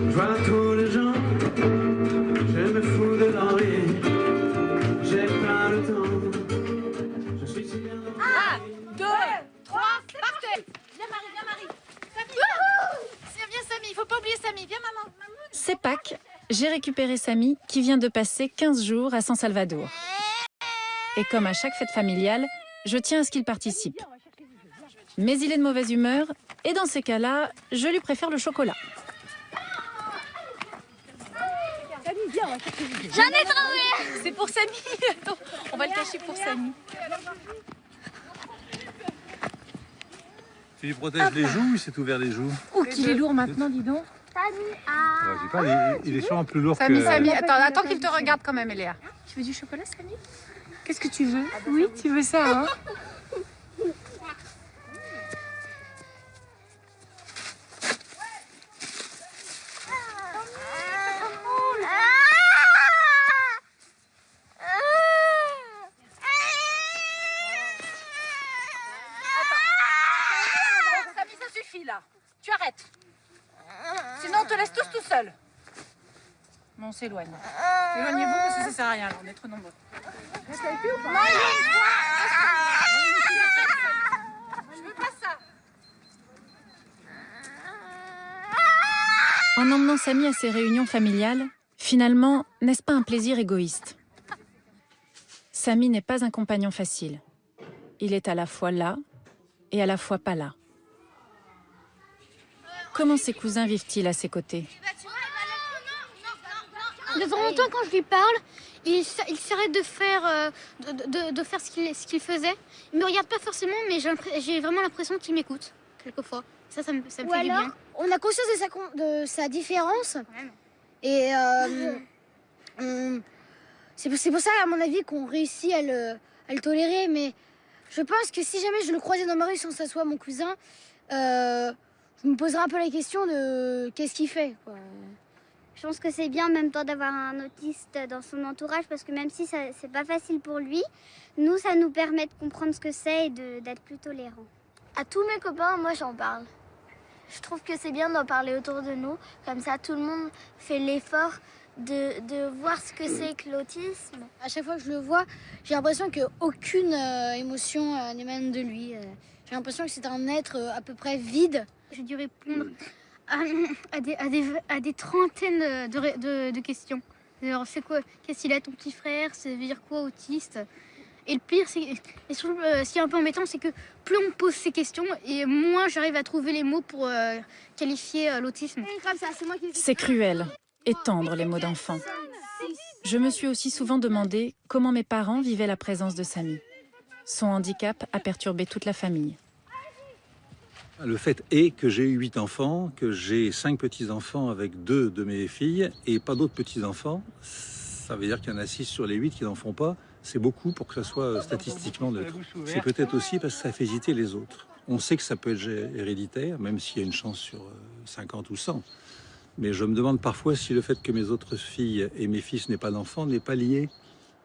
Je vois trop de gens, je me fous de l'envie. J'ai pas le temps, je suis si bien. 1, 2, 3, partez! Viens Marie, viens Marie! Viens Samy, il faut pas oublier Samy, viens maman! C'est Pâques, j'ai récupéré Samy qui vient de passer 15 jours à San Salvador. Et comme à chaque fête familiale, je tiens à ce qu'il participe. Mais il est de mauvaise humeur et dans ces cas-là, je lui préfère le chocolat. J'en ai trouvé. C'est pour Samy. Attends, on va le cacher pour Samy. Tu lui protèges les joues, il s'est ouvert les joues. Oh, qu'il est lourd maintenant, dis donc. Ouais, je sais pas, il est sûrement plus lourd Samy, que... Samy, attends qu'il te regarde quand même, Eléa. Tu veux du chocolat, Samy? Qu'est-ce que tu veux? Oui, tu veux ça, hein? Samy, ça suffit là. Tu arrêtes. Sinon, on te laisse tous tout seul. Bon, on s'éloigne. Éloignez-vous parce que ça sert à rien, là, on est trop nombreux. Reste avec lui ou pas? Je veux pas ça. En emmenant Samy à ses réunions familiales, finalement, n'est-ce pas un plaisir égoïste? Samy n'est pas un compagnon facile. Il est à la fois là et à la fois pas là. Comment ses cousins vivent-ils à ses côtés? De temps en temps, quand je lui parle, il s'arrête de faire, de faire ce qu'il faisait. Il me regarde pas forcément, mais j'ai vraiment l'impression qu'il m'écoute, quelquefois. Ça me fait du bien. On a conscience de sa différence. Et c'est pour ça, à mon avis, qu'on réussit à le tolérer. Mais je pense que si jamais je le croisais dans ma rue sans que ça soit mon cousin, je me poserais un peu la question de qu'est-ce qu'il fait, quoi. Je pense que c'est bien en même temps d'avoir un autiste dans son entourage parce que même si c'est pas facile pour lui, nous, ça nous permet de comprendre ce que c'est et d'être plus tolérants. À tous mes copains, moi, j'en parle. Je trouve que c'est bien d'en parler autour de nous. Comme ça, tout le monde fait l'effort de voir ce que c'est que l'autisme. À chaque fois que je le vois, j'ai l'impression qu'aucune émotion n'émane de lui. J'ai l'impression que c'est un être à peu près vide. J'ai dû répondre à des trentaines de questions. Alors, c'est quoi? Qu'est-ce qu'il a ton petit frère? Ça veut dire quoi autiste? Et le pire, ce qui est un peu embêtant, c'est que plus on pose ces questions, et moins j'arrive à trouver les mots pour qualifier l'autisme. C'est cruel et tendre les mots d'enfant. Je me suis aussi souvent demandé comment mes parents vivaient la présence de Samy. Son handicap a perturbé toute la famille. Le fait est que j'ai eu 8 enfants, que j'ai 5 petits-enfants avec 2 de mes filles et pas d'autres petits-enfants. Ça veut dire qu'il y en a 6 sur les 8 qui n'en font pas. C'est beaucoup pour que ça soit statistiquement neutre. C'est peut-être aussi parce que ça fait hésiter les autres. On sait que ça peut être héréditaire, même s'il y a une chance sur 50 ou 100. Mais je me demande parfois si le fait que mes autres filles et mes fils n'aient pas d'enfants n'est pas lié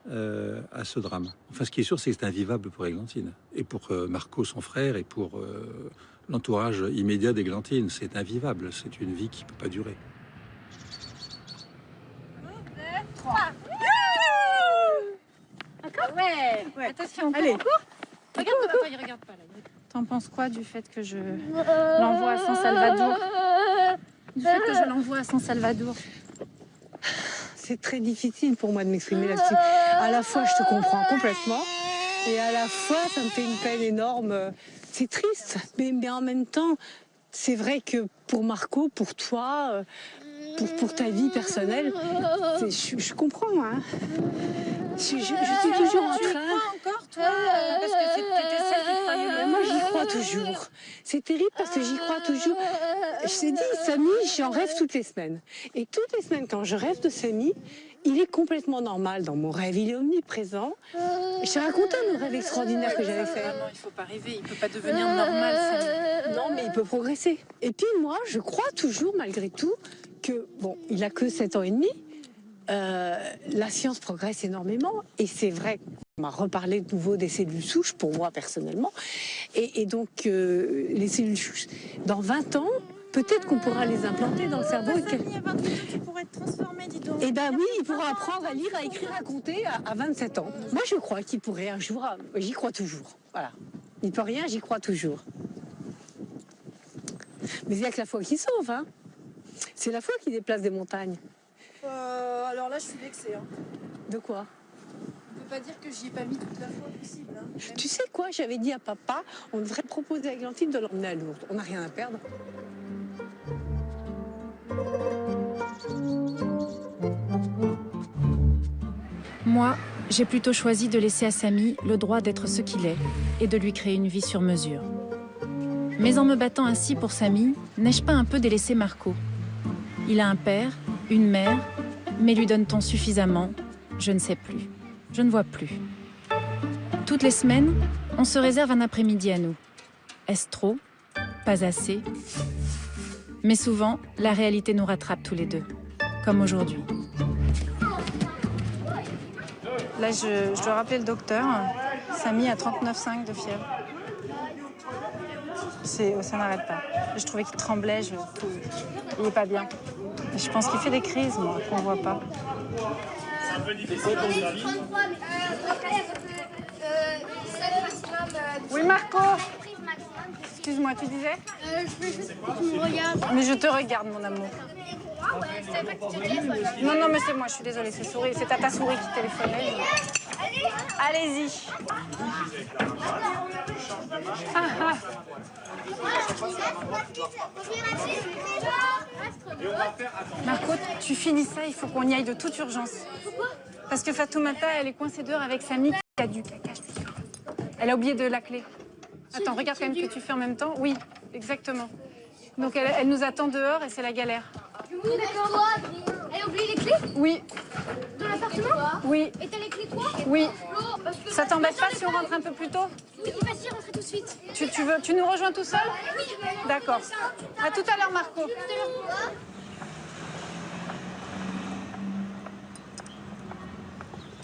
à ce drame. Enfin, ce qui est sûr, c'est que c'est invivable pour Églantine. Et pour Marco, son frère, et pour l'entourage immédiat d'Églantine. C'est invivable. C'est une vie qui ne peut pas durer. 3. Ouais. Attention, allez. Regarde pas, il regarde pas là. T'en penses quoi du fait que je l'envoie à San Salvador? C'est très difficile pour moi de m'exprimer là-dessus. À la fois, je te comprends complètement, et à la fois, ça me fait une peine énorme. C'est triste, mais en même temps, c'est vrai que pour Marco, pour toi, pour ta vie personnelle, je comprends. Hein. Je suis toujours en train... Tu y crois encore, toi? Parce que c'était celle qui croyait. Moi, j'y crois toujours. C'est terrible parce que j'y crois toujours. Je t'ai dit, Samy, j'en rêve toutes les semaines. Et toutes les semaines, quand je rêve de Samy, il est complètement normal dans mon rêve. Il est omniprésent. Je t'ai raconté un rêve extraordinaire que j'avais fait. Non, il ne faut pas rêver. Il ne peut pas devenir normal, Samy. Non, mais il peut progresser. Et puis moi, je crois toujours, malgré tout, que, bon, il a que 7 ans et demi. La science progresse énormément et c'est vrai qu'on m'a reparlé de nouveau des cellules souches pour moi personnellement et donc les cellules souches dans 20 ans peut-être qu'on pourra les implanter dans le cerveau. Il y a 20 ans, tu pourrais te transformer, dis donc. Eh ben oui, il pourra apprendre à lire, à écrire, à compter à 27 ans. Moi je crois qu'il pourrait un jour, j'y crois toujours, voilà. Il peut rien, j'y crois toujours. Mais il n'y a que la foi qui sauve, hein. C'est la foi qui déplace des montagnes. Alors là, je suis vexée. Hein. De quoi? On ne peut pas dire que j'y ai pas mis toute la foi possible. Hein. Tu sais quoi? J'avais dit à papa, on devrait proposer à Églantine de l'emmener à Lourdes. On n'a rien à perdre. Moi, j'ai plutôt choisi de laisser à Samy le droit d'être ce qu'il est et de lui créer une vie sur mesure. Mais en me battant ainsi pour Samy, n'ai-je pas un peu délaissé Marco? Il a un père, une mère, mais lui donne-t-on suffisamment? Je ne sais plus. Je ne vois plus. Toutes les semaines, on se réserve un après-midi à nous. Est-ce trop? Pas assez? Mais souvent, la réalité nous rattrape tous les deux, comme aujourd'hui. Là, je dois rappeler le docteur. Samy a 39,5 de fièvre. Ça n'arrête pas. Je trouvais qu'il tremblait, il n'est pas bien. Je pense qu'il fait des crises, moi, qu'on ne voit pas. C'est un peu difficile pour lui. Oui, Marco. Excuse-moi, tu disais? Je veux juste que tu me regardes. Mais je te regarde, mon amour. Non, non, mais c'est moi, je suis désolée, c'est ta souris qui téléphonait. Allez-y. Marco, tu finis ça, il faut qu'on y aille de toute urgence. Pourquoi? Parce que Fatoumata, elle est coincée dehors avec Samy qui a du caca, je te dis. Elle a oublié de la clé. Attends, regarde quand même ce que tu fais en même temps. Oui, exactement. Donc elle nous attend dehors et c'est la galère. D'accord. Elle a oublié les clés? Oui. Dans l'appartement? Oui. Et t'as les clés toi? Oui. Ça t'embête pas si on rentre un peu plus tôt? Oui, vas-y, rentre tout de suite. Tu nous rejoins tout seul? Oui. D'accord. À tout à l'heure, Marco.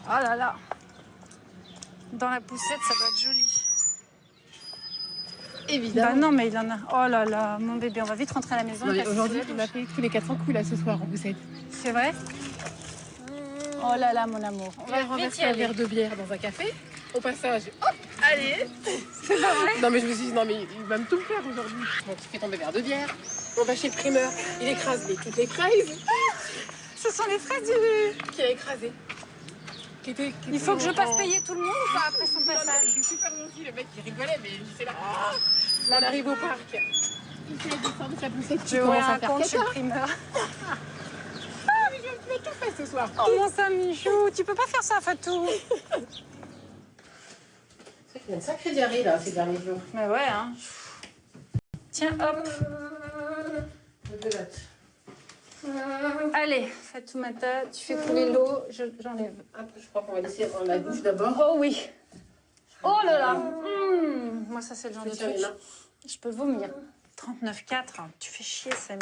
Oh là là. Dans la poussette, ça doit être joli. Évidemment. Bah non, mais il en a. Oh là là, mon bébé, on va vite rentrer à la maison. Aujourd'hui, on a fait tous les 400 coups là ce soir en poussette. C'est vrai? Oh là là, mon amour. On va renverser un verre de bière dans un café. Au passage, hop, allez. C'est pas vrai? Non mais je me suis dit, non mais il va me tout faire aujourd'hui. Bon, tu fais tomber le verre de bière. On va chez le primeur. Il écrase toutes les fraises. Ce sont les fraises qui a écrasé. Il faut que je passe payer tout le monde ou pas après son passage? Je suis super gentil, le mec qui rigolait, mais c'est là. Là, on arrive au parc. Il fait descendre de sa poussette. Je vois un compte chez le primeur. Ah, mais je vais me café ce soir. Oh mon Samichou, tu peux pas faire ça, Fatou. C'est qu'il y a une sacrée diarrhée là ces derniers jours. Mais ouais, hein. Tiens, hop. Allez, Fatoumata, tu fais couler l'eau, j'enlève. Je crois qu'on va laisser la douche d'abord. Oh oui. Oh là là. Moi, ça, c'est le genre de truc. Je peux vomir. 39,4. Tu fais chier, Samy.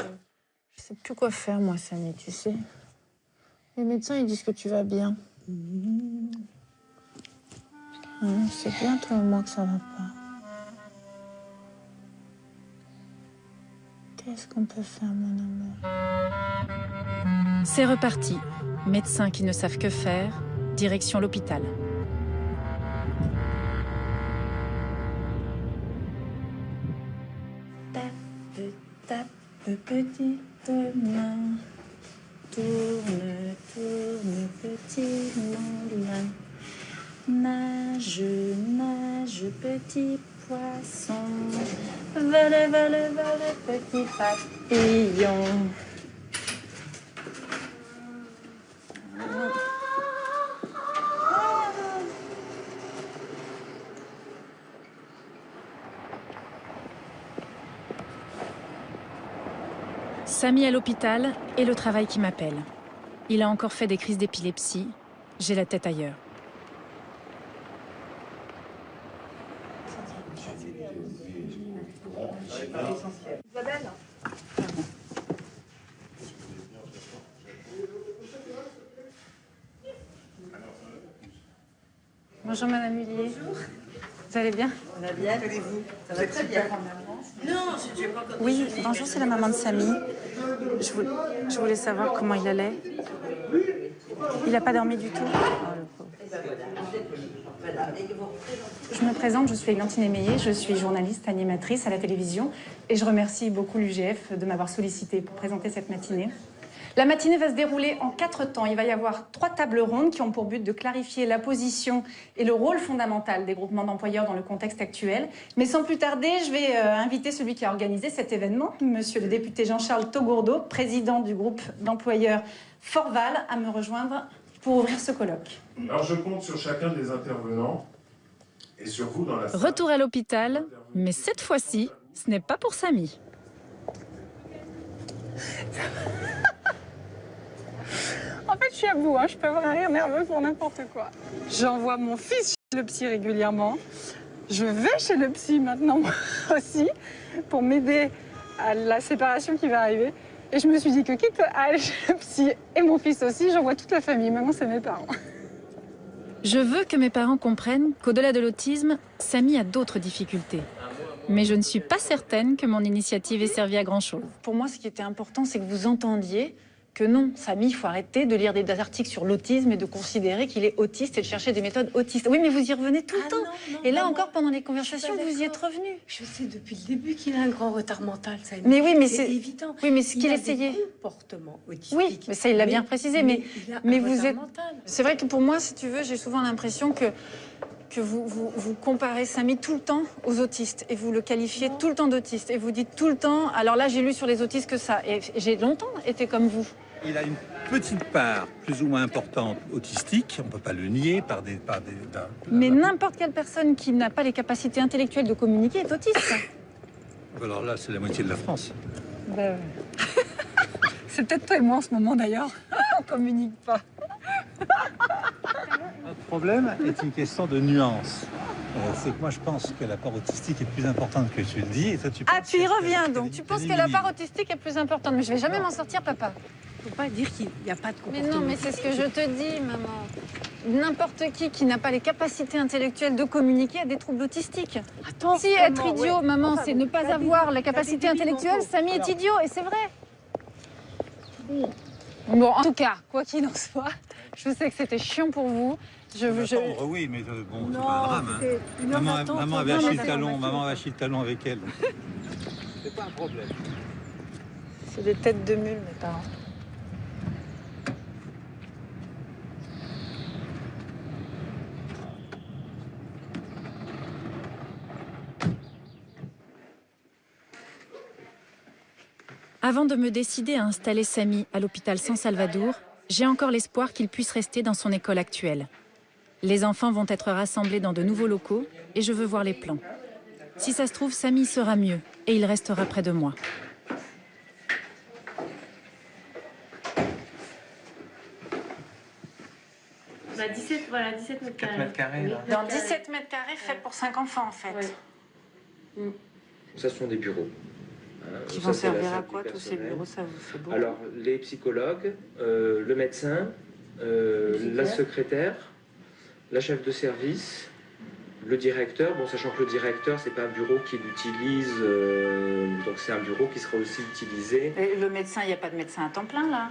Je sais plus quoi faire, moi, Samy, tu sais. Les médecins, ils disent que tu vas bien. C'est bien, toi et moi, que ça va pas. Qu'est-ce qu'on peut faire, mon amour? C'est reparti. Médecins qui ne savent que faire, direction l'hôpital. Tape, tape, petite main. Tourne, tourne, petit moulin. Nage, nage, petit poisson. Vole, vole, vole, petit papillon. Samy à l'hôpital et le travail qui m'appelle. Il a encore fait des crises d'épilepsie. J'ai la tête ailleurs. Isabelle. Bonjour, Madame Mullier. Bonjour. Vous allez bien? Ça va bien, allez-vous? Ça va très bien. Non, je n'ai pas encore Oui, déjeuné. bonjour, c'est la maman de Samy. Je voulais savoir comment il allait. Il n'a pas dormi du tout. Je me présente, je suis Églantine Émeillé, je suis journaliste, animatrice à la télévision et je remercie beaucoup l'UGF de m'avoir sollicité pour présenter cette matinée. La matinée va se dérouler en 4 temps. Il va y avoir 3 tables rondes qui ont pour but de clarifier la position et le rôle fondamental des groupements d'employeurs dans le contexte actuel. Mais sans plus tarder, je vais inviter celui qui a organisé cet événement, monsieur le député Jean-Charles Taugourdeau, président du groupe d'employeurs Forval, à me rejoindre pour ouvrir ce colloque. Alors je compte sur chacun des intervenants et sur vous dans la salle. Retour à l'hôpital, mais cette fois-ci, ce n'est pas pour Samy. En fait, je suis à bout, hein. Je peux avoir un rire nerveux pour n'importe quoi. J'envoie mon fils chez le psy régulièrement. Je vais chez le psy maintenant aussi pour m'aider à la séparation qui va arriver. Et je me suis dit que quitte à aller chez le psy et mon fils aussi, j'envoie toute la famille. Maintenant, c'est mes parents. Je veux que mes parents comprennent qu'au-delà de l'autisme, Samy a d'autres difficultés. Mais je ne suis pas certaine que mon initiative ait servi à grand-chose. Pour moi, ce qui était important, c'est que vous entendiez que non, Samy, il faut arrêter de lire des articles sur l'autisme et de considérer qu'il est autiste et de chercher des méthodes autistes. Oui, mais vous y revenez tout le temps. Non, et là encore, pendant les conversations, vous y êtes revenu. Je sais depuis le début qu'il a un grand retard mental. Ça, mais oui, mais c'est évident. Oui, mais ce qu'il essayait. Des comportements autistiques. Oui, mais ça, il l'a bien précisé. Mais vous êtes. Mental. C'est vrai que pour moi, si tu veux, j'ai souvent l'impression que vous comparez Samy tout le temps aux autistes et vous le qualifiez tout le temps d'autiste et vous dites tout le temps, alors là j'ai lu sur les autistes que ça, et j'ai longtemps été comme vous. Il a une petite part plus ou moins importante autistique, on ne peut pas le nier par des mais n'importe quelle personne qui n'a pas les capacités intellectuelles de communiquer est autiste. Alors là c'est la moitié de la France. Ben, c'est peut-être toi et moi en ce moment d'ailleurs, on communique pas. Notre problème est une question de nuance. C'est que moi je pense que la part autistique est plus importante que tu le dis. Et toi, tu tu y reviens donc. Tu penses que la part autistique est plus importante. Mais je vais jamais m'en sortir, papa. Il ne faut pas dire qu'il n'y a pas de comportement. Mais non, mais c'est ce que je te dis, maman. N'importe qui n'a pas les capacités intellectuelles de communiquer a des troubles autistiques. Attends, si être idiot, maman, c'est ne pas avoir la capacité intellectuelle, Samy est idiot, et c'est vrai. Bon, en tout cas, quoi qu'il en soit, je sais que c'était chiant pour vous. Oui, mais bon, c'est pas un drame. Hein. Maman avait acheté le talon avec elle. C'est pas un problème. C'est des têtes de mule, mes parents. Avant de me décider à installer Samy à l'hôpital San Salvador, j'ai encore l'espoir qu'il puisse rester dans son école actuelle. Les enfants vont être rassemblés dans de nouveaux locaux et je veux voir les plans. Si ça se trouve, Samy sera mieux et il restera près de moi. Bah 17 mètres carrés. 4 mètres carrés, là. Dans 17 mètres carrés, fait pour 5 enfants, en fait. Ouais. Ça, ce sont des bureaux. Qui vont servir à quoi, tous ces bureaux? Ça vous fait beaucoup. Alors, les psychologues, le médecin, la secrétaire, la chef de service, le directeur. Bon, sachant que le directeur, c'est pas un bureau qu'il utilise, donc c'est un bureau qui sera aussi utilisé. Et le médecin, il n'y a pas de médecin à temps plein, là?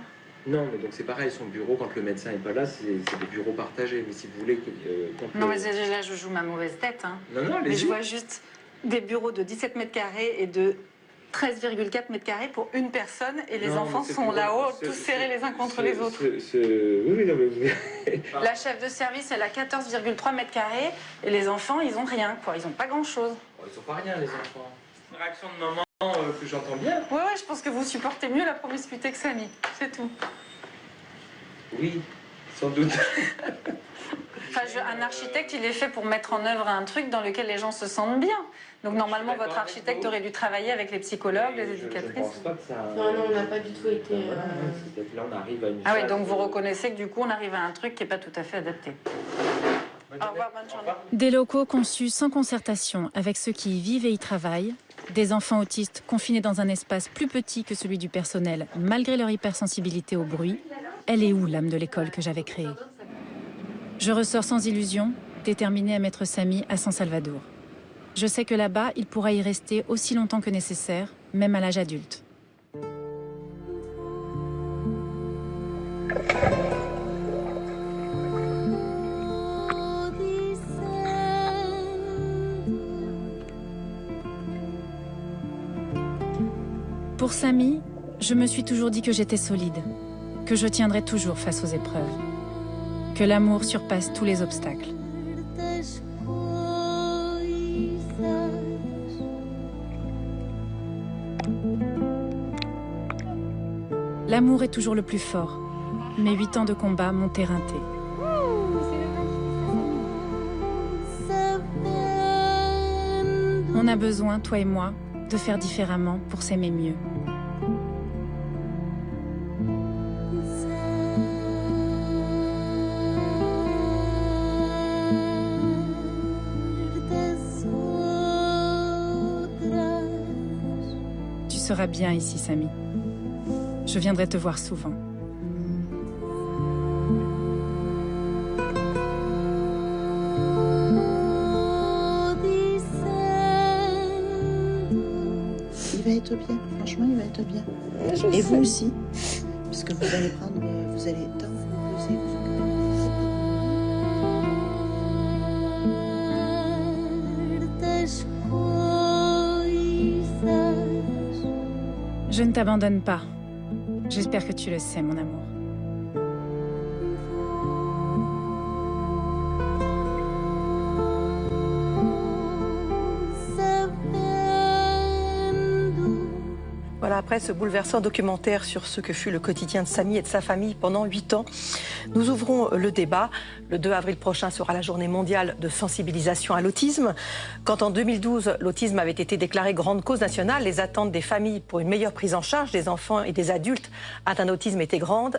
Non, mais donc c'est pareil, son bureau, quand le médecin n'est pas là, c'est des bureaux partagés. Mais si vous voulez... Non, mais là, je joue ma mauvaise tête. Hein. Non, mais je vois juste des bureaux de 17 mètres carrés et de 13,4 mètres carrés pour une personne et les enfants sont là-haut, tous serrés les uns contre les autres. Oui, non, mais... La chef de service, elle a 14,3 mètres carrés et les enfants, ils ont rien, quoi. Ils ont pas grand-chose. Oh, ils ont pas rien, les enfants. Une réaction de maman que j'entends bien. Ouais, je pense que vous supportez mieux la promiscuité que Samy, c'est tout. Oui, sans doute. Enfin, un architecte, il est fait pour mettre en œuvre un truc dans lequel les gens se sentent bien. Donc normalement, votre architecte aurait dû travailler avec les psychologues, les éducatrices. Je pense pas que ça... Non, on n'a pas du tout été... Là, on arrive à une... Ah oui, donc vous reconnaissez que du coup, on arrive à un truc qui n'est pas tout à fait adapté. Au revoir, bonne journée. Des locaux conçus sans concertation avec ceux qui y vivent et y travaillent, des enfants autistes confinés dans un espace plus petit que celui du personnel, malgré leur hypersensibilité au bruit. Elle est où l'âme de l'école que j'avais créée? Je ressors sans illusion, déterminée à mettre Samy à San Salvador. Je sais que là-bas, il pourra y rester aussi longtemps que nécessaire, même à l'âge adulte. Pour Samy, je me suis toujours dit que j'étais solide, que je tiendrais toujours face aux épreuves, que l'amour surpasse tous les obstacles. L'amour est toujours le plus fort, mes 8 ans de combat m'ont éreinté. On a besoin, toi et moi, de faire différemment pour s'aimer mieux. Tu seras bien ici, Samy. Je viendrai te voir souvent. Il va être bien, franchement, il va être bien. Et vous aussi, parce que vous allez prendre, vous allez tant vous poser. Je ne t'abandonne pas. J'espère que tu le sais, mon amour. Voilà, après ce bouleversant documentaire sur ce que fut le quotidien de Samy et de sa famille pendant 8 ans, nous ouvrons le débat. Le 2 avril prochain sera la journée mondiale de sensibilisation à l'autisme. Quand en 2012, l'autisme avait été déclaré grande cause nationale, les attentes des familles pour une meilleure prise en charge des enfants et des adultes atteints d'autisme étaient grandes.